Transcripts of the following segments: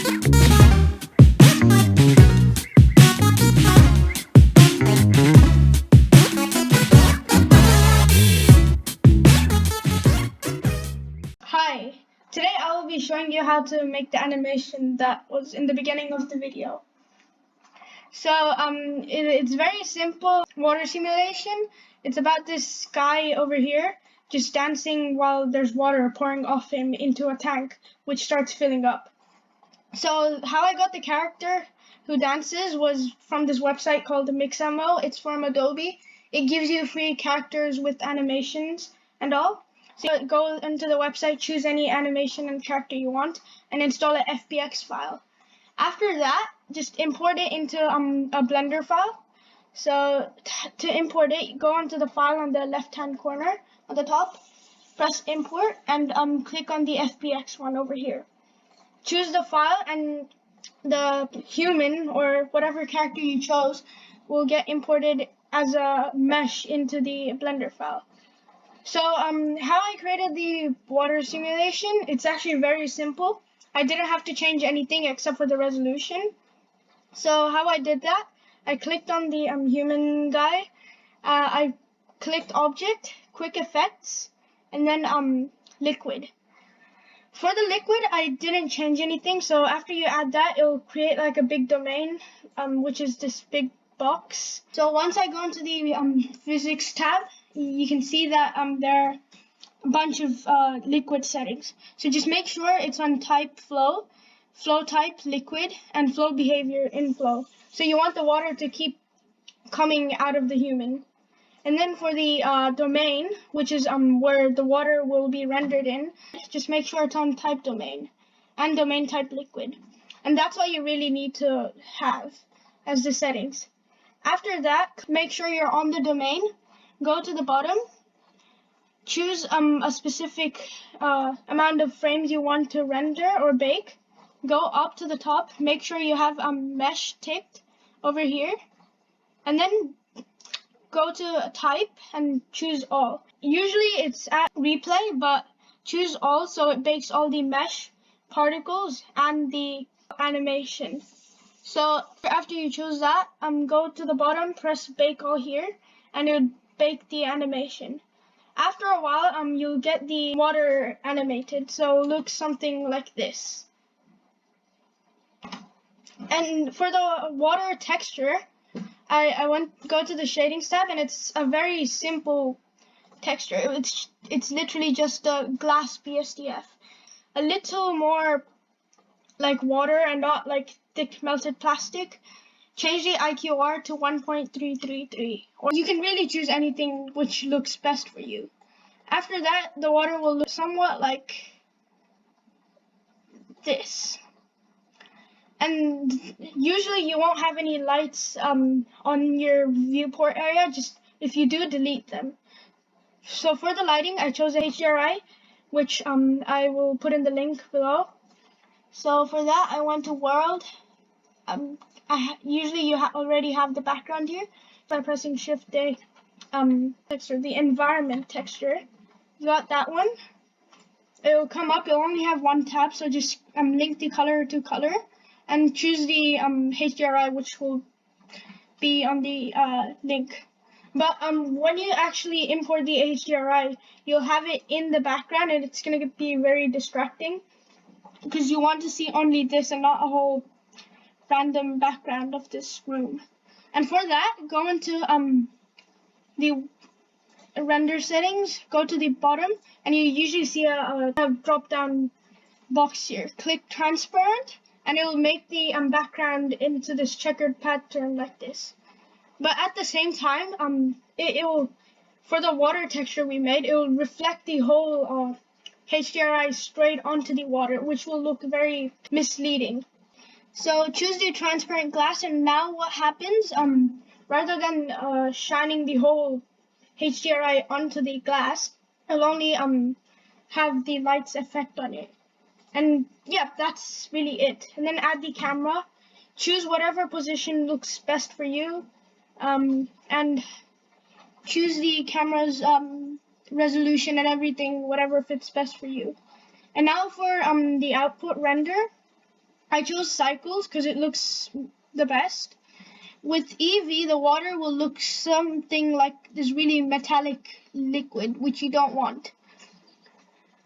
Hi, today I will be showing you how to make the animation that was in the beginning of the video. So it's very simple water simulation. It's about this guy over here just dancing while there's water pouring off him into a tank which starts filling up. So how I got the character who dances was from this website called Mixamo. It's from Adobe. It gives you free characters with animations and all. So go into the website, choose any animation and character you want, and install a FBX file. After that, just import it into a Blender file. So to import it, go onto the file on the left-hand corner on the top, press import, and click on the FBX one over here. Choose the file, and the human or whatever character you chose will get imported as a mesh into the Blender file. So how I created the water simulation, it's actually very simple. I didn't have to change anything except for the resolution. So how I did that, I clicked on the human guy, I clicked object, quick effects, and then liquid. For the liquid, I didn't change anything, so after you add that, it'll create like a big domain, which is this big box. So once I go into the physics tab, you can see that there are a bunch of liquid settings. So just make sure it's on type flow, flow type liquid, and flow behavior in flow. So you want the water to keep coming out of the human. And then for the domain, which is where the water will be rendered in, just make sure it's on type domain and domain type liquid. And that's all you really need to have as the settings. After that, make sure you're on the domain, go to the bottom, choose a specific amount of frames you want to render or bake, go up to the top, make sure you have mesh ticked over here, and then go to type and choose all. Usually it's at replay, but choose all so it bakes all the mesh particles and the animation. So after you choose that, go to the bottom, press bake all here, and it would bake the animation. After a while, you'll get the water animated, so it looks something like this. And for the water texture, I go to the shadings tab, and it's a very simple texture. It's literally just a glass BSDF. A little more like water and not like thick melted plastic. Change the IQR to 1.333. Or you can really choose anything which looks best for you. After that, the water will look somewhat like this. And usually you won't have any lights on your viewport area. Just if you do, delete them. So for the lighting, I chose HDRI, which I will put in the link below. So for that, I went to world. Usually you already have the background here. By pressing Shift A, texture, the environment texture. You got that one. It will come up. You'll only have one tab, so just link the color to color, and choose the HDRI, which will be on the link. But when you actually import the HDRI, you'll have it in the background, and it's gonna be very distracting because you want to see only this and not a whole random background of this room. And for that, go into the render settings, go to the bottom, and you usually see a drop down box here. Click transparent, and it will make the background into this checkered pattern like this. But at the same time, it will, for the water texture we made, it will reflect the whole HDRI straight onto the water, which will look very misleading. So choose the transparent glass, and now what happens, rather than shining the whole HDRI onto the glass, it'll only have the light's effect on it. And yeah, that's really it. And then add the camera, choose whatever position looks best for you, and choose the camera's resolution and everything, whatever fits best for you. And now for the output render, I chose cycles because it looks the best. With Eevee, the water will look something like this really metallic liquid, which you don't want.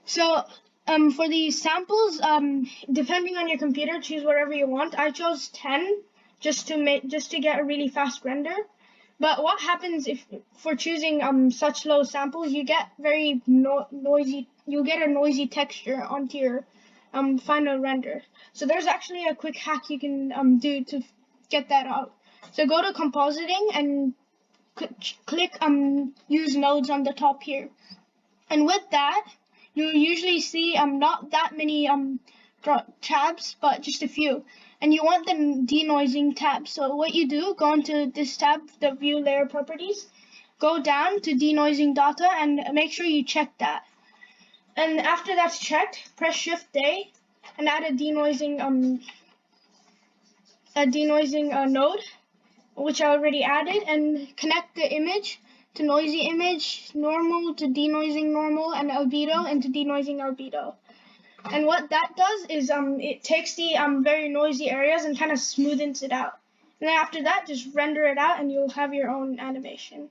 So for these samples, depending on your computer, choose whatever you want. I chose 10 just to get a really fast render. But what happens if for choosing such low samples, you get very noisy. You get a noisy texture onto your final render. So there's actually a quick hack you can do to get that out. So go to compositing and click use nodes on the top here. And with that, you'll usually see not that many tabs, but just a few. And you want the denoising tab. So what you do, go into this tab, the view layer properties, go down to denoising data and make sure you check that. And after that's checked, press Shift A and add a denoising node, which I already added, and connect the image to noisy image, normal to denoising normal, and albedo into denoising albedo. And what that does is it takes the very noisy areas and kind of smoothens it out. And then after that, just render it out and you'll have your own animation.